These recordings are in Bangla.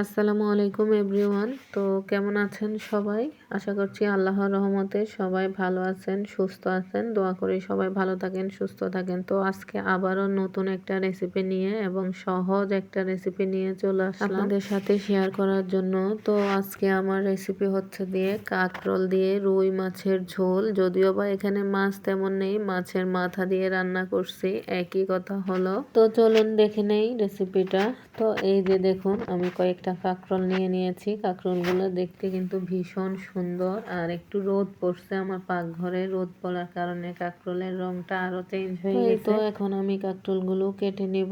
আসসালামু আলাইকুম এভরিওয়ান। তো কেমন আছেন সবাই? আশা করছি আল্লাহর রহমতে সবাই ভালো আছেন, সুস্থ আছেন। দোয়া করি সবাই ভালো থাকেন, সুস্থ থাকেন। তো আজকে আবারও নতুন একটা রেসিপি নিয়ে এবং সহজ একটা রেসিপি নিয়ে চলে আসলাম আপনাদের সাথে শেয়ার করার জন্য। তো আজকে আমার রেসিপি হচ্ছে দিয়ে কাঁকরোল দিয়ে রুই মাছের ঝোল। যদিও বা এখানে মাছ তেমন নেই, মাছের মাথা দিয়ে রান্না করছি, একই কথা হলো। তো চলুন দেখে নেই রেসিপিটা। তো এই যে দেখুন, আমি কয়েকটা কাঁকরোল নিয়ে নিয়েছি। কাঁকরোলগুলো দেখতে কিন্তু ভীষণ সুন্দর, আর একটু রোদ পড়ছে আমার পাকঘরে। রোদ পড়ার কারণে কাঁকরোলের রংটা আরো চেঞ্জ হয়ে গেছে। তো এখন আমি কাঁকরোলগুলো কেটে নিব।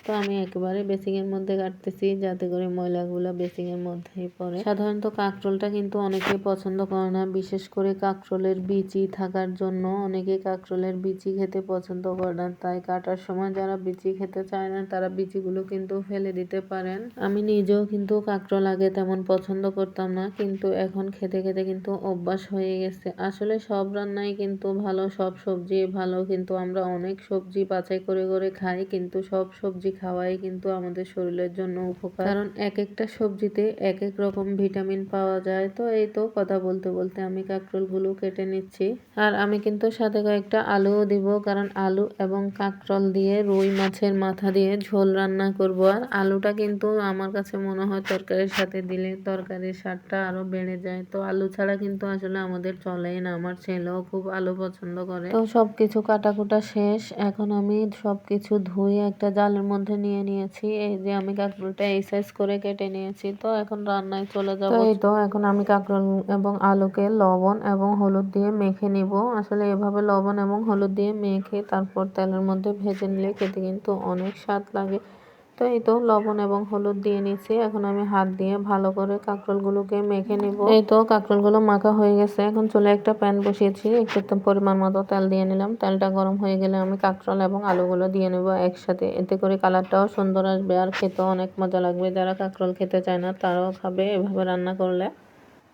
তো আমি একেবারে বেসিংয়ের মধ্যে কাটতেছি, যাতে করে ময়লাগুলো বেসিংয়ের মধ্যেই পড়ে। সাধারণত কাঁকরোলটা কিন্তু অনেকেই পছন্দ করে না, বিশেষ করে কাঁকরোলের বিচি থাকার জন্য অনেকে কাঁকরোলের বিচি খেতে পছন্দ করে না। তাই কাটার সময় যারা বিচি খেতে চায় না, তারা বিচিগুলো কিন্তু ফেলে দিতে পারেন। আমি নিজেও কিন্তু কাঁকরোল আগে তেমন পছন্দ করতাম না, কিন্তু এখন খেতে খেতে কিন্তু অভ্যাস হয়ে গেছে। আসলে সব রান্নাই কিন্তু ভালো, সব সবজি ভালো, কিন্তু আমরা অনেক সবজি বাছাই করে করে খাই, কিন্তু সব সবজি খাওয়াই কিন্তু আমাদের শরীরের জন্য উপকার, কারণ এক একটা সবজিতে এক এক রকম ভিটামিন পাওয়া যায়। তো এই তো কথা বলতে বলতে আমি কাঁকরোলগুলো কেটে নিচ্ছি। আর আমি কিন্তু সাথে কয়েকটা আলুও দিব, কারণ আলু এবং কাঁকরোল দিয়ে রুই মাছের মাথা দিয়ে ঝোল রান্না করব। আর আলুটা কিন্তু আমার কাছে মনে হয় তরকারির সাথে দিলে তরকারির স্বাদটা আরো বেড়ে যায়। তো আলু ছাড়া কিন্তু আসলে আমাদের চলেই না। আমার ছেলেও খুব আলু পছন্দ করে। তো সবকিছু কাটাকুটা শেষ। এখন আমি সবকিছু ধুয়ে একটা জালের মধ্যে নিয়ে নিয়েছি। এই যে আমি কাঁকরোলটা এই সাইজ করে কেটে নিয়েছি। তো এখন রান্নায় চলে যাব। তো এই তো এখন আমি কাঁকরোল এবং আলুকে লবণ এবং হলুদ দিয়ে মেখে নিব। আসলে এভাবে লবণ এবং হলুদ দিয়ে মেখে তারপর তেলের মধ্যে ভেজে নিলে খেতে কিন্তু অনেক স্বাদ লাগে। তো এই তো লবণ এবং হলুদ দিয়ে নিচ্ছি। এখন আমি হাত দিয়ে ভালো করে কাঁকরোলগুলোকে মেখে নিব। এই তো কাঁকরোলগুলো মাখা হয়ে গেছে। এখন চুলে একটা প্যান বসিয়েছি, একটু পরিমাণ মতো তেল দিয়ে নিলাম। তেলটা গরম হয়ে গেলে আমি কাঁকরোল এবং আলুগুলো দিয়ে নেব একসাথে। এতে করে কালারটাও সুন্দর আসবে আর খেতেও অনেক মজা লাগবে। যারা কাঁকরোল খেতে চায় না তারাও খাবে এভাবে রান্না করলে।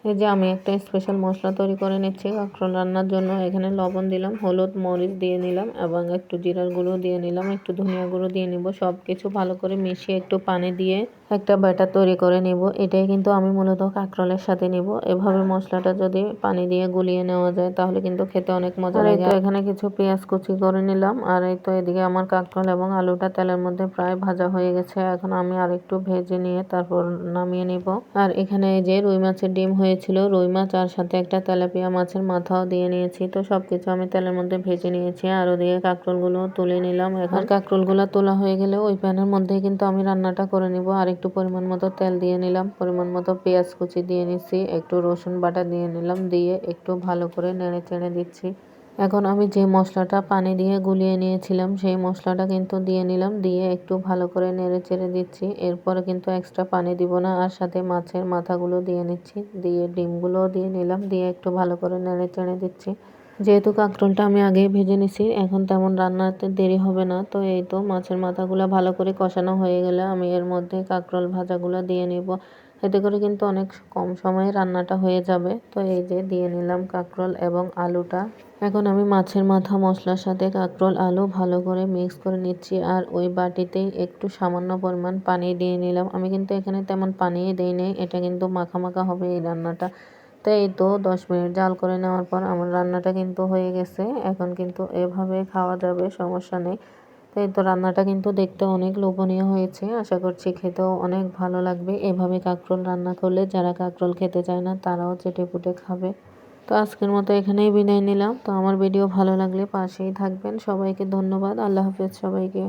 এই যে আমি একটা স্পেশাল মশলা তৈরি করে নিচ্ছি কাঁকরোল রান্নার জন্য। এখানে লবণ দিলাম, হলুদ মরিচ দিয়ে নিলাম এবং একটু জিরার গুঁড়ো দিয়ে নিলাম, একটু ধনিয়া গুঁড়ো দিয়ে নিব। সব কিছু ভালো করে মিশিয়ে একটু পানি দিয়ে একটা ব্যাটার তৈরি করে নিব। এটাই কিন্তু আমি মূলত কাঁকরোলের সাথে নিব। এভাবে মশলাটা যদি পানি দিয়ে গুলিয়ে নেওয়া যায় তাহলে কিন্তু খেতে অনেক মজা লাগে। তো এখানে কিছু পেঁয়াজ কুচি করে নিলাম। আর এই তো এদিকে আমার কাঁকরোল এবং আলুটা তেলের মধ্যে প্রায় ভাজা হয়ে গেছে। এখন আমি আর একটু ভেজে নিয়ে তারপর নামিয়ে নিব। আর এখানে এই যে রুই মাছের ডিম হয়েছিল, রুই মাছ আর সাথে একটা তেলাপিয়া মাছের মাথাও দিয়ে নিয়েছি। তো সবকিছু আমি তেলের মধ্যে ভেজে নিয়েছি। আর ওদিকে কাঁকরোলগুলো তুলে নিলাম। এখন কাঁকরোলগুলো তোলা হয়ে গেলে ওই প্যানের মধ্যে কিন্তু আমি রান্নাটা করে নিব। আর একটু পরিমাণ মতো তেল দিয়ে নিলাম, পরিমাণ মতো পেঁয়াজ কুচি দিয়ে নিচ্ছি, একটু রসুন বাটা দিয়ে নিলাম, দিয়ে একটু ভালো করে নেড়ে চেড়ে দিচ্ছি। এখন আমি যে মশলাটা পানি দিয়ে গুলিয়ে নিয়েছিলাম সেই মশলাটা কিন্তু দিয়ে নিলাম, দিয়ে একটু ভালো করে নেড়ে চেড়ে দিচ্ছি। এরপরে কিন্তু এক্সট্রা পানি দিব না। আর সাথে মাছের মাথাগুলো দিয়ে নিচ্ছি, দিয়ে ডিমগুলোও দিয়ে নিলাম, দিয়ে একটু ভালো করে নেড়ে চেড়ে দিচ্ছি। যেহেতু কাঁকরোলটা আমি আগেই ভেজে নিছি, এখন তেমন রান্নাতে দেরি হবে না। তো এই তো মাছের মাথাগুলো ভালো করে কষানো হয়ে গেলে আমি এর মধ্যে কাঁকরোল ভাজাগুলো দিয়ে নিব। এতে করে কিন্তু অনেক কম সময়ে রান্নাটা হয়ে যাবে। তো এই যে দিয়ে নিলাম কাঁকরোল এবং আলুটা। এখন আমি মাছের মাথা মশলার সাথে কাঁকরোল আলু ভালো করে মিক্স করে নিচ্ছি। আর ওই বাটিতেই একটু সামান্য পরিমাণ পানি দিয়ে নিলাম। আমি কিন্তু এখানে তেমন পানি দেই নাই, এটা কিন্তু মাখা মাখা হবে এই রান্নাটা। তো এই তো 10 মিনিট জাল করে নেওয়ার পর আমার রান্নাটা কিন্তু হয়ে গেছে। এখন কিন্তু এভাবে খাওয়া যাবে, সমস্যা নেই। তো এই তো রান্নাটা কিন্তু দেখতে অনেক লোভনীয় হয়েছে। আশা করছি খেতেও অনেক ভালো লাগবে। এভাবে কাঁকরোল রান্না করলে যারা কাঁকরোল খেতে চায় না তারাও চেটেপুটে খাবে। তো আজকের মতো এখানেই বিদায় নিলাম। তো আমার ভিডিও ভালো লাগলে পাশেই থাকবেন। সবাইকে ধন্যবাদ। আল্লাহ হাফেজ সবাইকে।